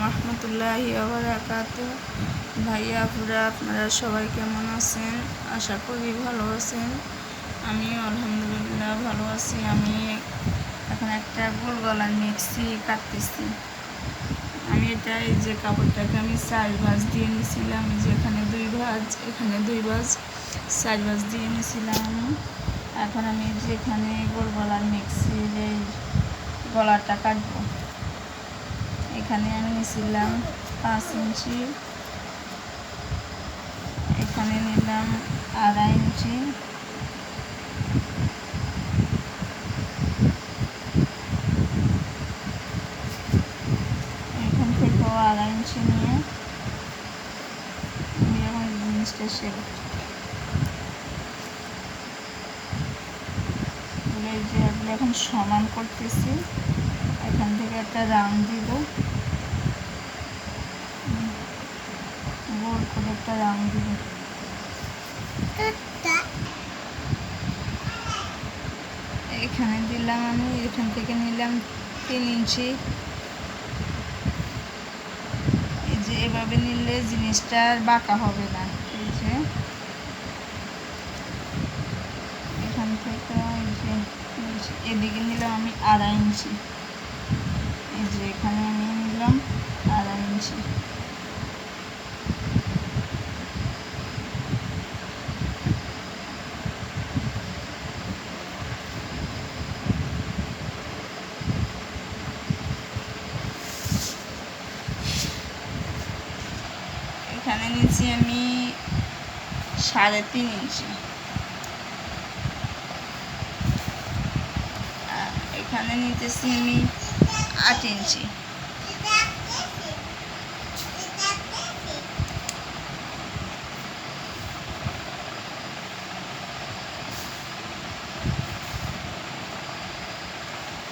রহমতুল্লাহি ওয়া বারাকাতুহু। ভাইয়া আপুরা, আপনারা সবাই কেমন আছেন? আশা করি ভালো আছেন। আমিও আলহামদুলিল্লাহ ভালো আছি। আমি এখন একটা গোল গলার মিক্সি কাটতেছি। আমি এই যে কাপড়টাকে আমি 4 ভাঁজ দিয়ে নিয়েছিলাম, যে এখানে 2 ভাঁজ, এখানে 2 ভাঁজ, 4 ভাঁজ দিয়ে নিয়েছিলাম। এখন আমি যেখানে গোল গলার মিক্সির এই গলাটা কাটবো, এখানে আমি নিয়েছিলাম 5 ইঞ্চি, এখানে নিলাম 2.5 ইঞ্চি, এখান থেকেও 2.5 ইঞ্চি নিয়ে আমি এখন জিনিসটা যে এখন সমান করতেছি। এখান থেকে একটা রাউন্ড দিব, গোল করে একটা রাউন্ড দিব। এখানে দিলাম আমি, এখান থেকে নিলাম 3 ইঞ্চি। এই যে এভাবে নিলে জিনিসটা আর বাঁকা হবে না। এই যে এখান থেকে এই যে এদিকে নিলাম আমি 2.5 ইঞ্চি, এই যে এখানে আমি নিলাম 2.5 ইঞ্চি। এখানে নিচ্ছি আমি 3.5 ইঞ্চি, এখানে নিতেছি আমি 8 ইঞ্চি।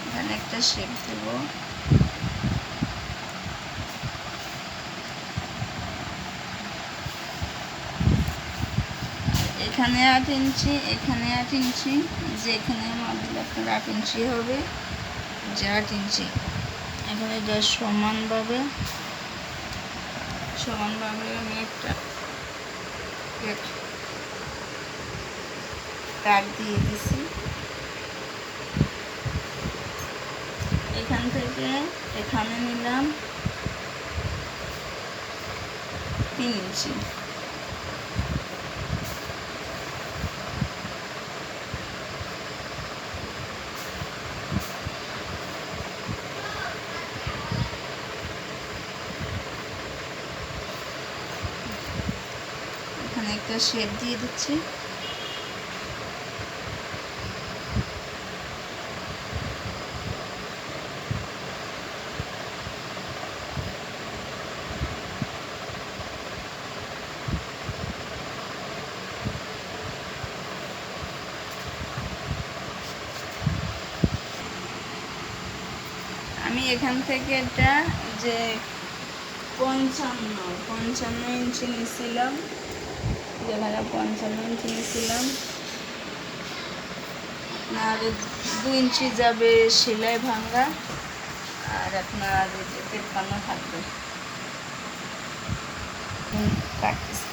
এখানে একটা শেপ দেব। এখানে 8 ইঞ্চি, এখানে 8 ইঞ্চি, যে এখানে আমার দিলে আপনার 8 ইঞ্চি হবে, যে 8 ইঞ্চি। এখন এটা সমানভাবে আমি একটা দাগ দিয়ে দিছি। এখান থেকে এখানে নিলাম 3 ইঞ্চি। এখানে একটা শেপ দিয়ে দিচ্ছি। আমি এখান থেকে এটা যে 55 ইঞ্চি নিয়েছিলাম, যেখানে 55 ইঞ্চি নিয়েছিলাম, আর 2 ইঞ্চি যাবে সেলাই ভাঙা, আর আপনার 53 থাকবে। কাটতেছি।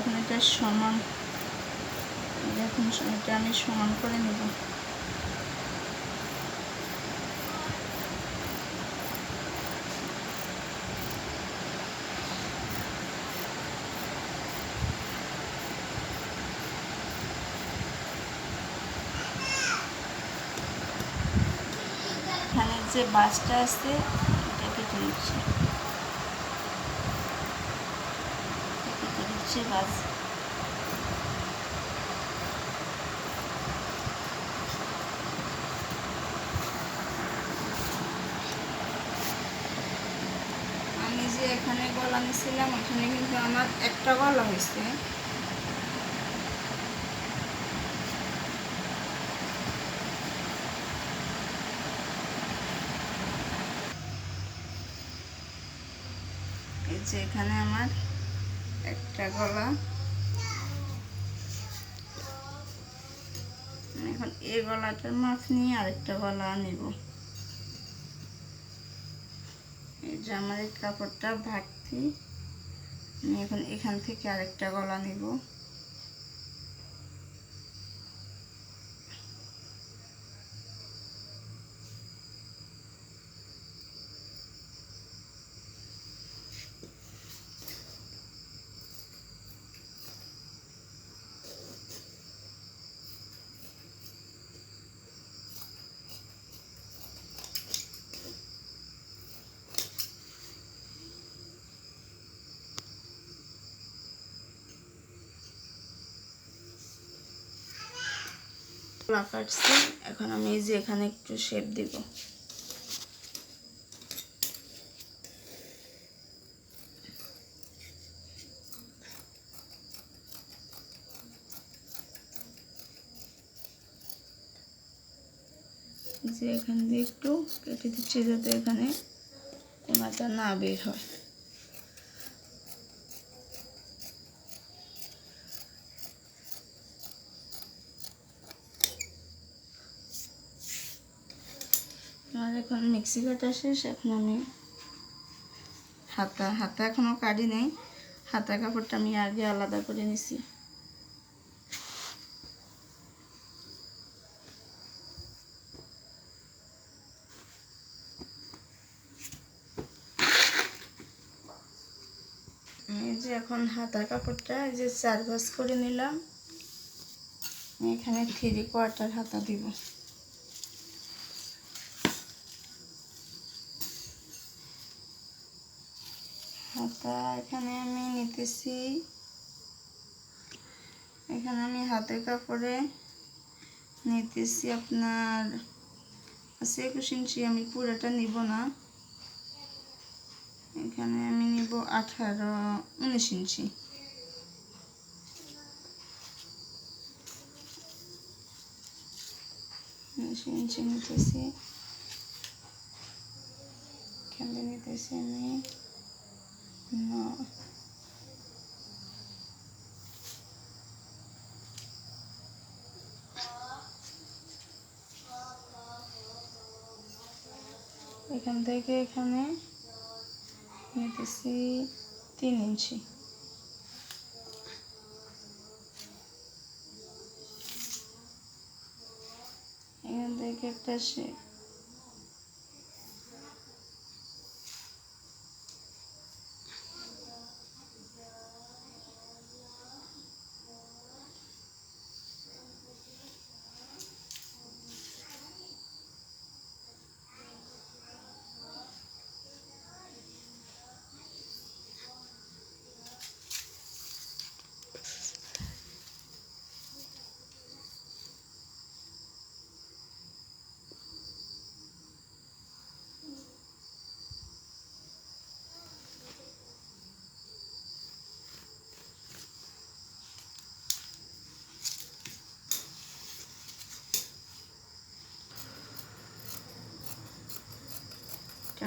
এখন এটা সমান, এখন এটা আমি সমান করে নেব। যে বাসটা আছে এটা কেটে দিচ্ছি, কেটে দিচ্ছি বাস। আমি যে এখানে গলা নিয়েছিলাম ওখানে কিন্তু আমার একটা গলা হয়েছে। এই যে এখানে আমার একটা গলা। এখন এই গলাটার মাপ নিয়ে আরেকটা গলা নিব। এই যে আমার এই কাপড়টা ভর্তি, আমি এখন এখান থেকে আরেকটা গলা নিব। গলা কাটছি, এখন আমি এই যে এখানে একটু শেপ দিব। যে এখান দিয়ে একটু কেটে দিচ্ছি যাতে এখানে কোনাটা না বের হয়। আর এখন মিক্সি কাটা শেষ, এখন আমি হাতা এখনো কাটি নেই, হাতা কাপড়টা আমি আগে আলাদা করে নিছি। এই যে এখন হাতা কাপড়টা এই যে 4 ভাঁজ করে নিলাম। এখানে 3/4 হাতা দিব। হাতা এখানে আমি নিতেছি, এখানে আমি হাতের কাপড়ে নিতেছি আপনার 21 ইঞ্চি। আমি পুরোটা নিব না, এখানে আমি নিব 19 ইঞ্চি। নিতেছি, এখানে নিতেছি আমি 9। এখান থেকে এখানে নিতেছি 3 ইঞ্চি। এখান থেকে একটা শেপ,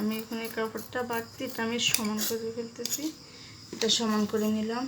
আমি এখানে কাপড়টা বাড়তি, এটা আমি সমান করে ফেলতেছি। এটা সমান করে নিলাম।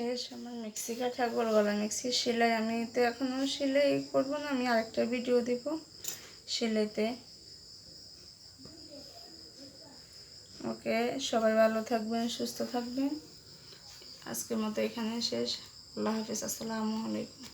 শেষ আমার মিক্সি কাটা গোল গলা মিক্সি সেলাই। আমি তো এখনও সেলাই করবো না, আমি আরেকটা ভিডিও দিব সেলাইতে। ওকে, সবাই ভালো থাকবেন, সুস্থ থাকবেন। আজকের মতো এখানে শেষ। আল্লাহ হাফিজ, আসসালামু আলাইকুম।